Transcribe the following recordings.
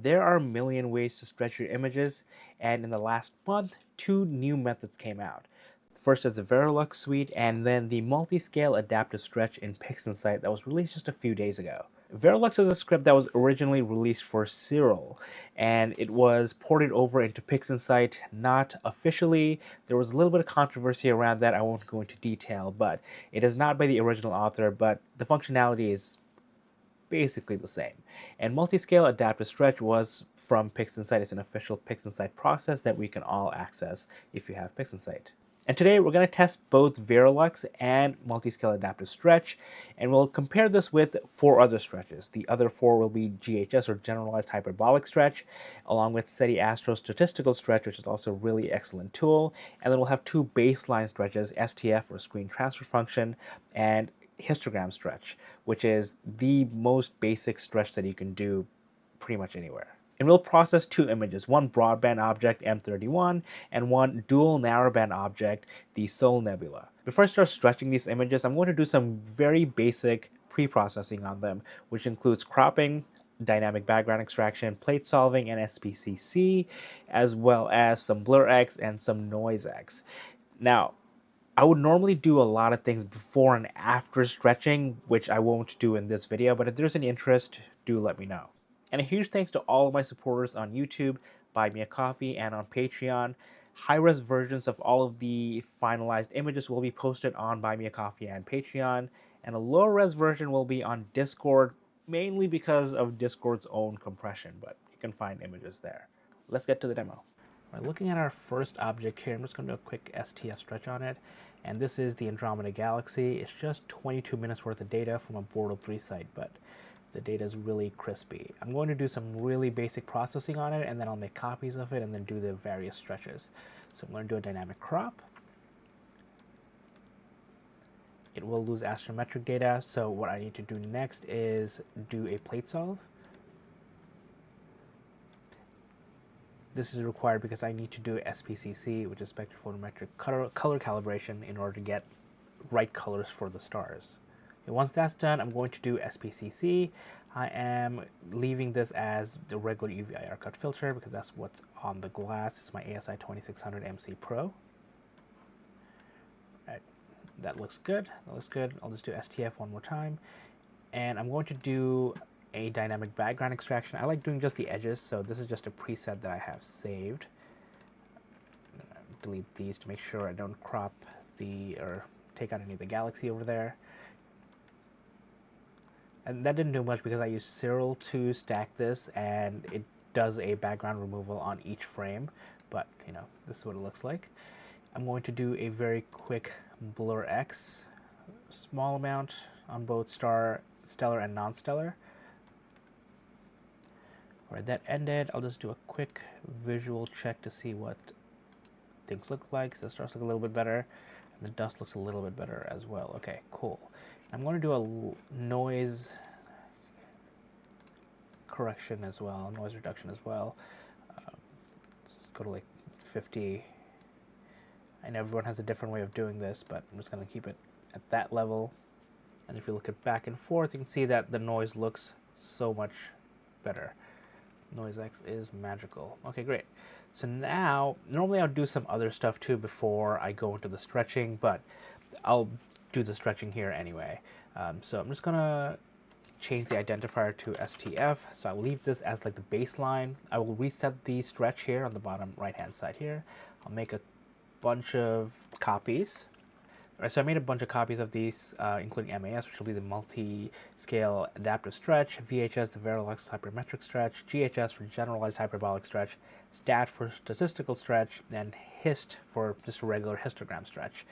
There are a million ways to stretch your images, and in the last month, 2 new methods came out. First is the VeraLux suite, and then the Multiscale Adaptive Stretch in PixInsight that was released just a few days ago. VeraLux is a script that was originally released for Cyril, and it was ported over into PixInsight, not officially. There was a little bit of controversy around that. I won't go into detail, but it is not by the original author, but the functionality is basically the same. And Multiscale Adaptive Stretch was from PixInsight. It's an official PixInsight process that we can all access if you have PixInsight. And today we're going to test both VeraLux and Multiscale Adaptive Stretch, and we'll compare this with 4 other stretches. The other 4 will be GHS, or Generalized Hyperbolic Stretch, along with SETI Astro Statistical Stretch, which is also a really excellent tool. And then we'll have 2 baseline stretches, STF, or Screen Transfer Function, and Histogram Stretch, which is the most basic stretch that you can do pretty much anywhere. And we'll process 2 images, one broadband object, M31, and one dual narrowband object, the Sol Nebula. Before I start stretching these images, I'm going to do some very basic pre-processing on them, which includes cropping, dynamic background extraction, plate solving, and SPCC, as well as some blur X and some noise X. Now, I would normally do a lot of things before and after stretching, which I won't do in this video, but if there's any interest, do let me know. And a huge thanks to all of my supporters on YouTube, Buy Me a Coffee, and on Patreon. High-res versions of all of the finalized images will be posted on Buy Me a Coffee and Patreon, and a low-res version will be on Discord, mainly because of Discord's own compression, but you can find images there. Let's get to the demo. Right, looking at our first object here, I'm just going to do a quick STF stretch on it. And this is the Andromeda Galaxy. It's just 22 minutes worth of data from a Bortle 3 site, but the data is really crispy. I'm going to do some really basic processing on it, and then I'll make copies of it and then do the various stretches. So I'm going to do a dynamic crop. It will lose astrometric data, so what I need to do next is do a plate solve. This is required because I need to do SPCC, which is spectrophotometric color calibration, in order to get right colors for the stars. And once that's done, I'm going to do SPCC. I am leaving this as the regular UV IR cut filter because that's what's on the glass. It's my ASI 2600 MC Pro. Right. That looks good. That looks good. I'll just do STF one more time. And I'm going to do a dynamic background extraction. I like doing just the edges, so this is just a preset that I have saved. Delete these to make sure I don't crop or take out any of the galaxy over there. And that didn't do much because I used Cyril to stack this, and it does a background removal on each frame, but you know, this is what it looks like. I'm going to do a very quick blur X, small amount on both stellar and non-stellar. Alright, that ended. I'll just do a quick visual check to see what things look like. So the stars look a little bit better, and the dust looks a little bit better as well. Okay, cool. I'm going to do a noise correction as well, noise reduction as well. Just go to like 50. I know everyone has a different way of doing this, but I'm just going to keep it at that level. And if you look at back and forth, you can see that the noise looks so much better. Noise X is magical. Okay, great. So now, normally I'll do some other stuff too before I go into the stretching, but I'll do the stretching here anyway. So I'm just gonna change the identifier to STF. So I'll leave this as like the baseline. I will reset the stretch here on the bottom right-hand side here. I'll make a bunch of copies. All right, so I made a bunch of copies of these, including MAS, which will be the Multiscale Adaptive Stretch, VHS, the VeraLux Hypermetric Stretch, GHS for Generalized Hyperbolic Stretch, STAT for Statistical Stretch, and HIST for just a regular histogram stretch.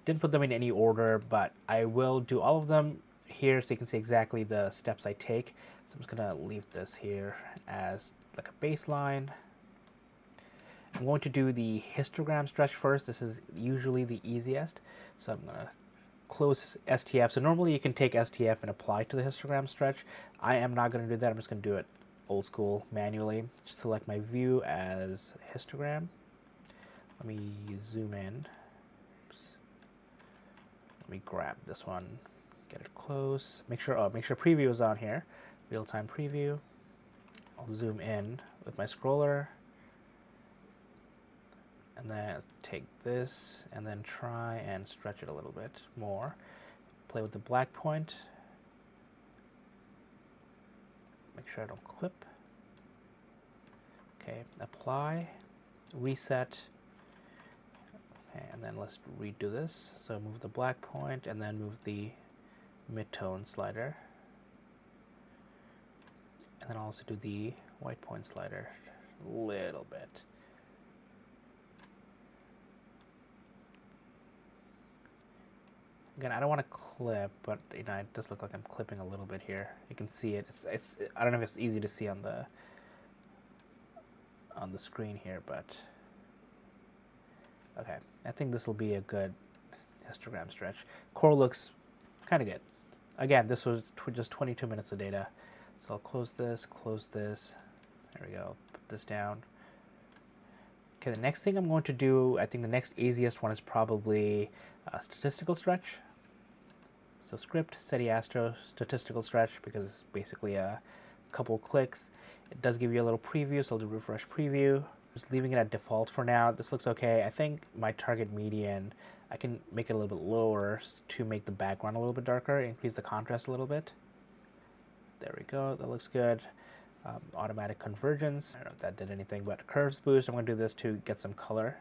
Didn't put them in any order, but I will do all of them here so you can see exactly the steps I take. So I'm just going to leave this here as like a baseline. I'm going to do the histogram stretch first. This is usually the easiest. So I'm going to close STF. So normally you can take STF and apply to the histogram stretch. I am not going to do that. I'm just going to do it old school manually. Just select my view as histogram. Let me zoom in. Oops. Let me grab this one, get it close. Make sure preview is on here. Real-time preview. I'll zoom in with my scroller, and then take this and then try and stretch it a little bit more. Play with the black point. Make sure I don't clip. Okay, apply, reset. Okay, and then let's redo this. So move the black point and then move the mid-tone slider. And then also do the white point slider a little bit. Again, I don't want to clip, but you know, it does look like I'm clipping a little bit here. You can see it. It's I don't know if it's easy to see on the screen here, but okay. I think this will be a good histogram stretch. Core looks kind of good. Again, this was just 22 minutes of data. So I'll close this. There we go. Put this down. Okay, the next thing I'm going to do, I think the next easiest one is probably statistical stretch. So script, SETI Astro, statistical stretch, because it's basically a couple clicks. It does give you a little preview, so I'll do refresh preview. Just leaving it at default for now. This looks okay. I think my target median, I can make it a little bit lower to make the background a little bit darker, increase the contrast a little bit. There we go, that looks good. Automatic convergence, I don't know if that did anything, but curves boost, I'm going to do this to get some color.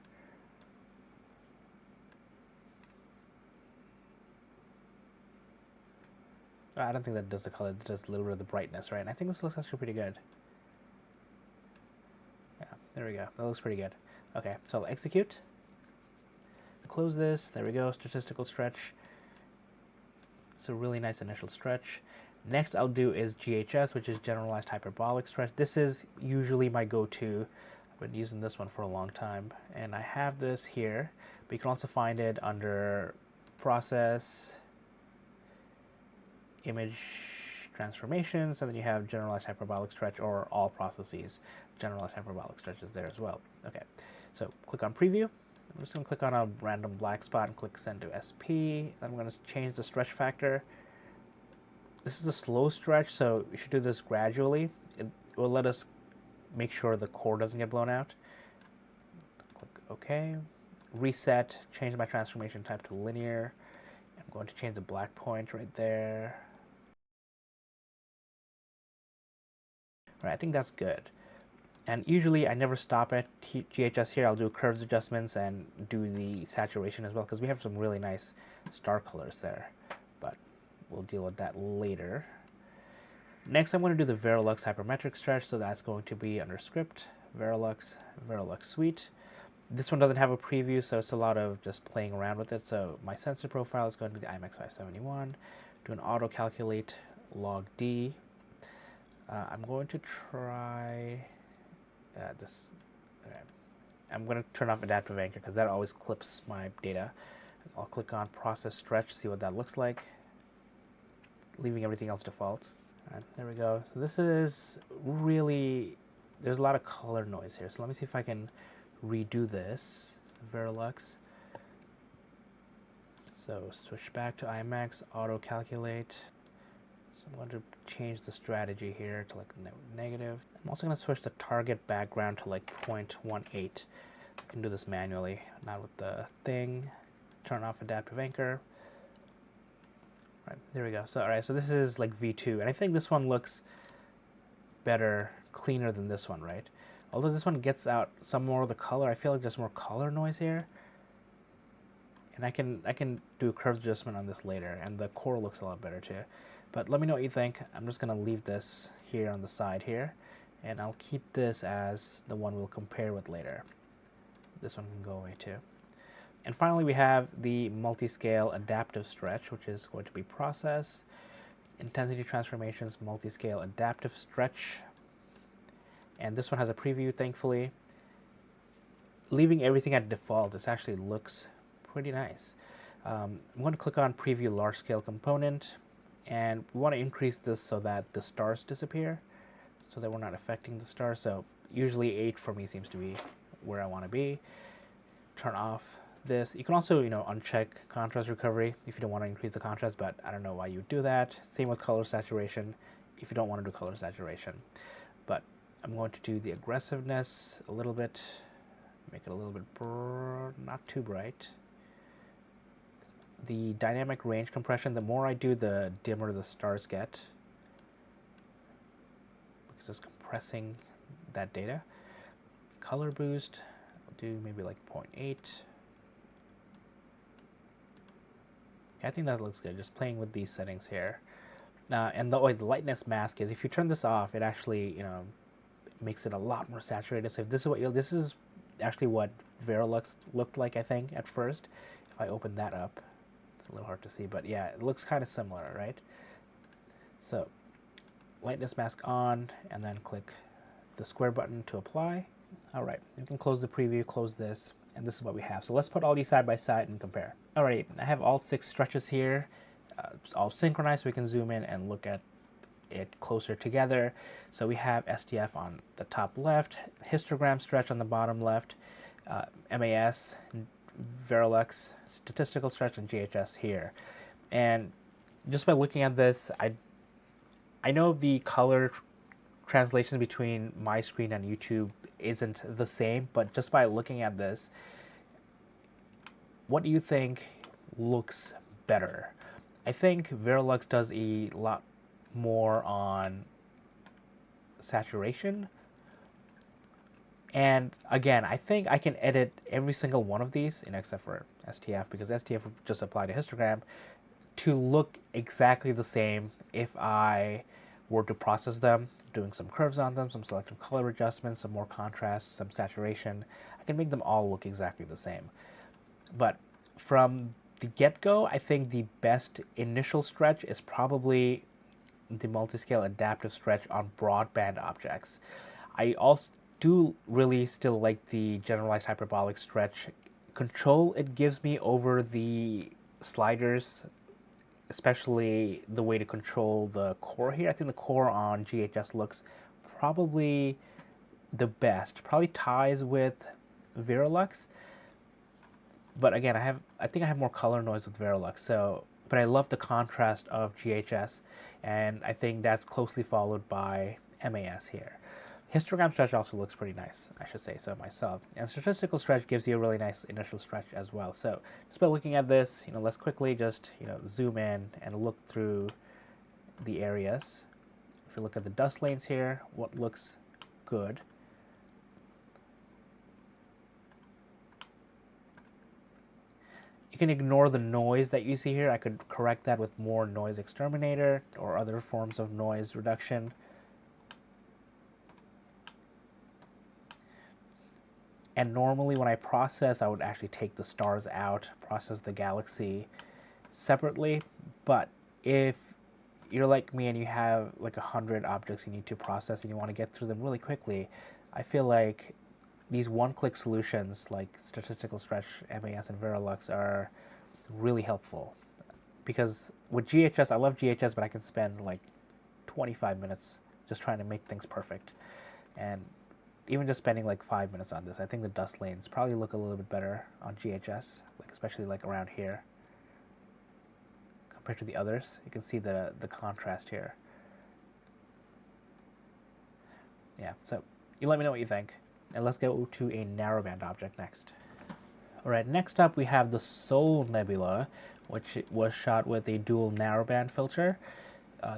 I don't think that does the color, it does a little bit of the brightness, right? And I think this looks actually pretty good. Yeah, there we go, that looks pretty good. Okay, so I'll execute. Close this, there we go, statistical stretch. It's a really nice initial stretch. Next I'll do is GHS, which is generalized hyperbolic stretch. This is usually my go-to. I've been using this one for a long time. And I have this here, but you can also find it under process, image transformations, and then you have generalized hyperbolic stretch, or all processes. Generalized hyperbolic stretch is there as well. Okay, so click on preview. I'm just going to click on a random black spot and click send to SP. Then I'm going to change the stretch factor. This is a slow stretch, so you should do this gradually. It will let us make sure the core doesn't get blown out. Click OK. Reset, change my transformation type to linear. I'm going to change the black point right there. All right, I think that's good. And usually I never stop at GHS here. I'll do curves adjustments and do the saturation as well, because we have some really nice star colors there. But we'll deal with that later. Next, I'm going to do the VeraLux hypermetric stretch, so that's going to be under script, VeraLux suite. This one doesn't have a preview, so it's a lot of just playing around with it. So my sensor profile is going to be the IMX571. Do an auto calculate log D. I'm going to try this. Okay. I'm going to turn off adaptive anchor because that always clips my data. I'll click on process stretch, see what that looks like, leaving everything else default. And there we go. So this is really, there's a lot of color noise here. So let me see if I can redo this. VeraLux. So switch back to IMX, auto calculate. So I'm going to change the strategy here to like negative. I'm also going to switch the target background to like 0.18. I can do this manually, not with the thing. Turn off adaptive anchor. Right, there we go. So, all right, so this is like V2, and I think this one looks better, cleaner than this one, right? Although this one gets out some more of the color, I feel like there's more color noise here. And I can do a curve adjustment on this later, and the core looks a lot better too. But let me know what you think. I'm just gonna leave this here on the side here, and I'll keep this as the one we'll compare with later. This one can go away too. And finally, we have the multiscale adaptive stretch, which is going to be process, intensity transformations, multiscale adaptive stretch. And this one has a preview, thankfully. Leaving everything at default, this actually looks pretty nice. I'm going to click on preview large scale component, and we want to increase this so that the stars disappear, so that we're not affecting the stars. So usually 8 for me seems to be where I want to be. Turn off this. You can also, uncheck contrast recovery if you don't want to increase the contrast, but I don't know why you would do that. Same with color saturation if you don't want to do color saturation. But I'm going to do the aggressiveness a little bit, make it a little bit not too bright. The dynamic range compression, the more I do, the dimmer the stars get, because it's compressing that data. Color boost, I'll do maybe like 0.8. I think that looks good, just playing with these settings here. And the lightness mask is, if you turn this off, it actually, makes it a lot more saturated. So if this is what this is actually what VeraLux looked like, I think, at first. If I open that up, it's a little hard to see, but yeah, it looks kind of similar, right? So lightness mask on, and then click the square button to apply. All right, you can close the preview, close this, and this is what we have. So let's put all these side by side and compare. All right, I have all 6 stretches here. It's all synchronized, so we can zoom in and look at it closer together. So we have STF on the top left, histogram stretch on the bottom left, MAS, VeraLux, statistical stretch, and GHS here. And just by looking at this, I know the color translation between my screen and YouTube isn't the same, but just by looking at this, what do you think looks better? I think VeraLux does a lot more on saturation. And again, I think I can edit every single one of these, except for STF, because STF would just apply to histogram, to look exactly the same if I were to process them, doing some curves on them, some selective color adjustments, some more contrast, some saturation. I can make them all look exactly the same. But from the get-go, I think the best initial stretch is probably the Multiscale Adaptive Stretch on broadband objects. I also do really still like the generalized hyperbolic stretch control it gives me over the sliders, especially the way to control the core here. I think the core on GHS looks probably the best, probably ties with VeraLux. But again, I think I have more color noise with VeraLux, but I love the contrast of GHS, and I think that's closely followed by MAS here. Histogram stretch also looks pretty nice, I should say so myself. And statistical stretch gives you a really nice initial stretch as well. So just by looking at this, let's quickly just zoom in and look through the areas. If you look at the dust lanes here, what looks good? You can ignore the noise that you see here. I could correct that with more noise exterminator or other forms of noise reduction. And normally when I process, I would actually take the stars out, process the galaxy separately. But if you're like me and you have like 100 objects you need to process and you want to get through them really quickly, I feel like these one-click solutions like Statistical Stretch, MAS, and VeraLux are really helpful. Because with GHS, I love GHS, but I can spend like 25 minutes just trying to make things perfect. And even just spending like 5 minutes on this, I think the dust lanes probably look a little bit better on GHS, like especially like around here compared to the others. You can see the contrast here. Yeah, so you let me know what you think. And let's go to a narrowband object next. Alright, next up we have the Sol Nebula, which was shot with a dual narrowband filter,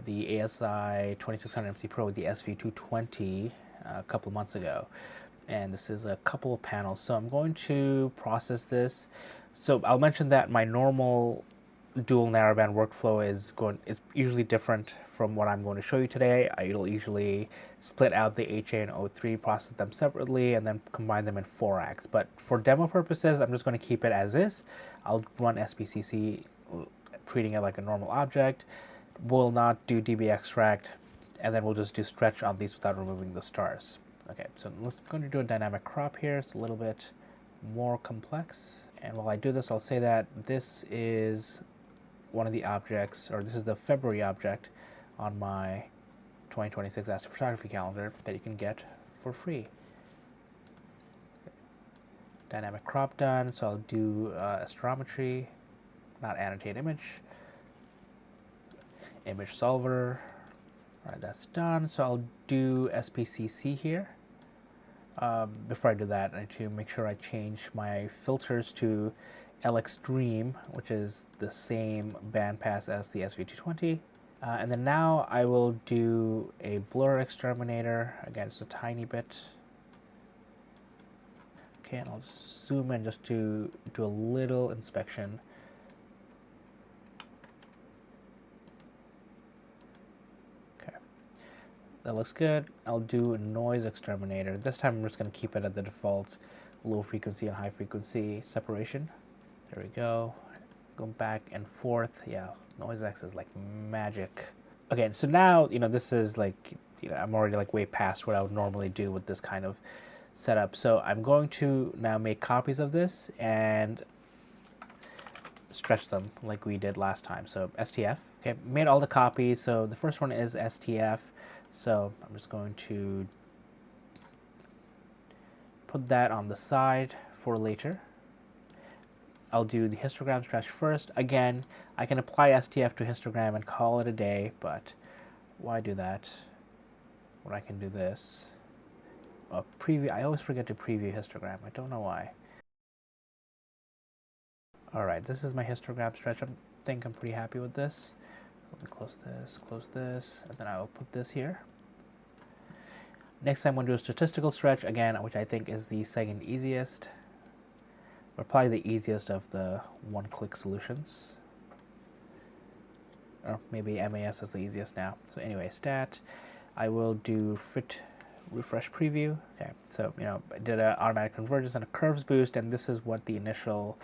the ASI 2600 MC Pro with the SV220 a couple months ago. And this is a couple of panels. So I'm going to process this. So I'll mention that my normal dual narrowband workflow is usually different from what I'm going to show you today. I'll usually split out the HA and O3, process them separately, and then combine them in 4x. But for demo purposes, I'm just going to keep it as is. I'll run SPCC, treating it like a normal object. We'll not do DB extract, and then we'll just do stretch on these without removing the stars. Okay, so let's going to do a dynamic crop here. It's a little bit more complex. And while I do this, I'll say that this is one of the objects, or this is the February object on my 2026 Astrophotography calendar that you can get for free. Okay. Dynamic crop done, so I'll do astrometry, not annotate image, image solver, All right, that's done. So I'll do SPCC here. Before I do that, I need to make sure I change my filters to L Extreme, which is the same bandpass as the SV220. And then now I will do a blur exterminator, again, just a tiny bit. Okay, and I'll just zoom in just to do a little inspection. Okay, that looks good. I'll do a noise exterminator. This time I'm just going to keep it at the default low frequency and high frequency separation. There we go. Going back and forth. Yeah, noise X is like magic. Okay, so now, this is like, I'm already like way past what I would normally do with this kind of setup. So I'm going to now make copies of this and stretch them like we did last time. So STF. Okay, made all the copies. So the first one is STF. So I'm just going to put that on the side for later. I'll do the histogram stretch first. Again, I can apply STF to histogram and call it a day, but why do that when I can do this? Preview. I always forget to preview histogram. I don't know why. All right, this is my histogram stretch. I think I'm pretty happy with this. Let me close this, and then I will put this here. Next, I'm going to do a statistical stretch again, which I think is the second easiest, or probably the easiest of the one-click solutions. Or maybe MAS is the easiest now. So anyway, stat. I will do fit refresh preview. Okay, so I did an automatic convergence and a curves boost, and this is what the initial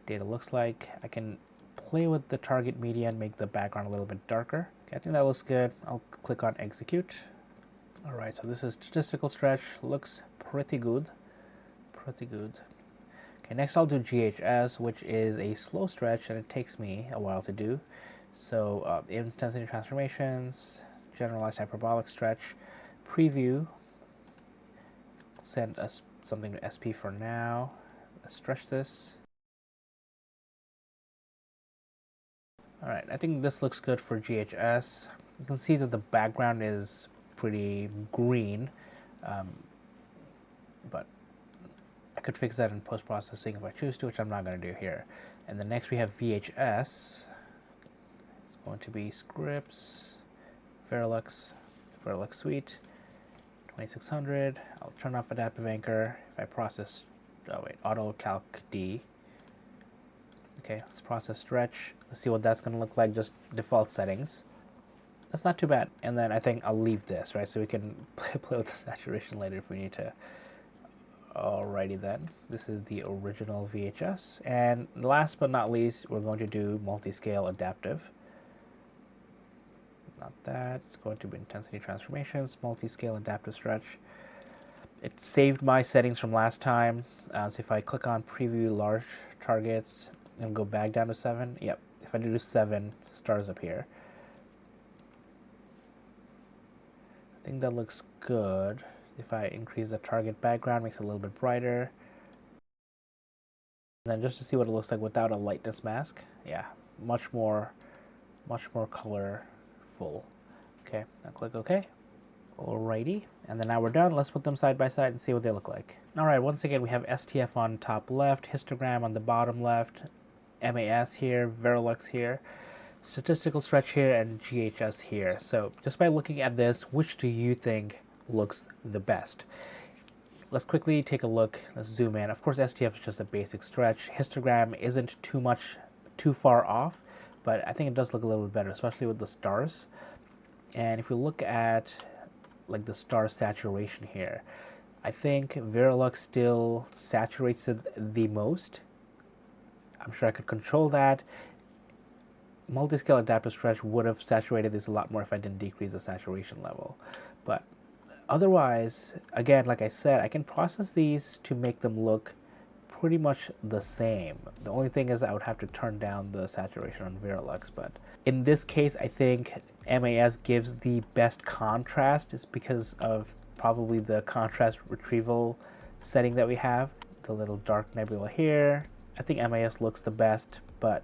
data looks like. I can play with the target media and make the background a little bit darker. Okay, I think that looks good. I'll click on execute. All right, so this is statistical stretch. Looks pretty good. Pretty good. Okay, next I'll do GHS, which is a slow stretch, and it takes me a while to do. So intensity transformations, generalized hyperbolic stretch, preview. Send us something to SP for now. Let's stretch this. All right, I think this looks good for GHS. You can see that the background is pretty green, but I could fix that in post-processing if I choose to, which I'm not going to do here. And then next we have VHS. It's going to be scripts, VeraLux suite, 2600. I'll turn off adaptive anchor. If I process, auto calc D. Okay, let's process stretch. Let's see what that's going to look like, just default settings. That's not too bad. And then I think I'll leave this, right? So we can play with the saturation later if we need to. Alrighty then, this is the original VHS. And last but not least, we're going to do multiscale adaptive. Not that, it's going to be intensity transformations, multiscale adaptive stretch. It saved my settings from last time. So if I click on preview large targets and go back down to 7, yep, if I do 7, stars appear. I think that looks good. If I increase the target background, makes it a little bit brighter. And then just to see what it looks like without a lightness mask. Yeah, much more colorful. Okay, now click OK. Alrighty, and then now we're done. Let's put them side by side and see what they look like. Alright, once again we have STF on top left, histogram on the bottom left, MAS here, VeraLux here, statistical stretch here, and GHS here. So just by looking at this, which do you think looks the best? Let's quickly take a look. Let's zoom in. Of course, STF is just a basic stretch. Histogram isn't too far off, but I think it does look a little bit better, especially with the stars. And if we look at like the star saturation here, I think VeraLux still saturates it the most. I'm sure I could control that. Multiscale adaptive stretch would have saturated this a lot more if I didn't decrease the saturation level. But otherwise, again, like I said, I can process these to make them look pretty much the same. The only thing is I would have to turn down the saturation on VeraLux, but in this case, I think MAS gives the best contrast just because of probably the contrast retrieval setting that we have. The little dark nebula here. I think MAS looks the best, but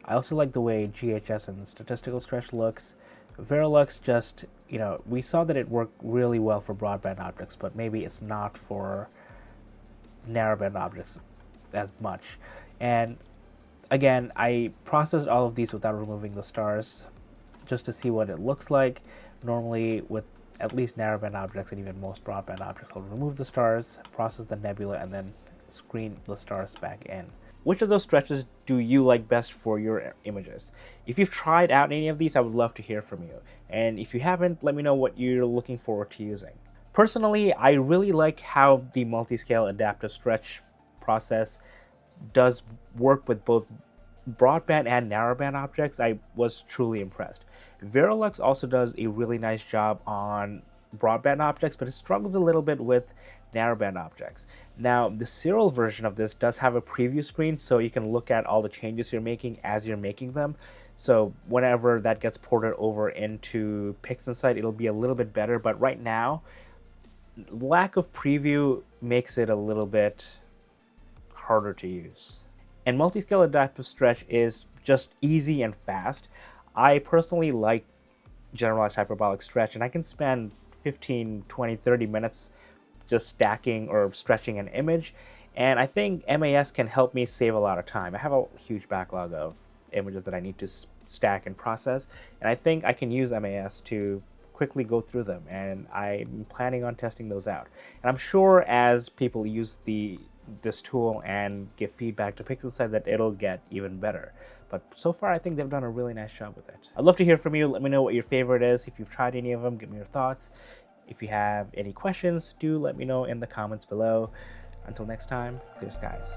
I also like the way GHS and statistical stretch looks. VeraLux just you know, we saw that it worked really well for broadband objects, but maybe it's not for narrowband objects as much. And again, I processed all of these without removing the stars just to see what it looks like. Normally with at least narrowband objects and even most broadband objects, I'll remove the stars, process the nebula, and then screen the stars back in. Which of those stretches do you like best for your images? If you've tried out any of these, I would love to hear from you. And if you haven't, let me know what you're looking forward to using. Personally, I really like how the multiscale adaptive stretch process does work with both broadband and narrowband objects. I was truly impressed. VeraLux also does a really nice job on broadband objects, but it struggles a little bit with narrowband objects. Now, the serial version of this does have a preview screen, so you can look at all the changes you're making as you're making them. So whenever that gets ported over into PixInsight, it'll be a little bit better, but right now, lack of preview makes it a little bit harder to use. And multiscale adaptive stretch is just easy and fast. I personally like generalized hyperbolic stretch, and I can spend 15, 20, 30 minutes just stacking or stretching an image. And I think MAS can help me save a lot of time. I have a huge backlog of images that I need to stack and process, and I think I can use MAS to quickly go through them, and I'm planning on testing those out. And I'm sure as people use this tool and give feedback to PixInsight that it'll get even better. But so far, I think they've done a really nice job with it. I'd love to hear from you. Let me know what your favorite is. If you've tried any of them, give me your thoughts. If you have any questions, do let me know in the comments below. Until next time, clear skies.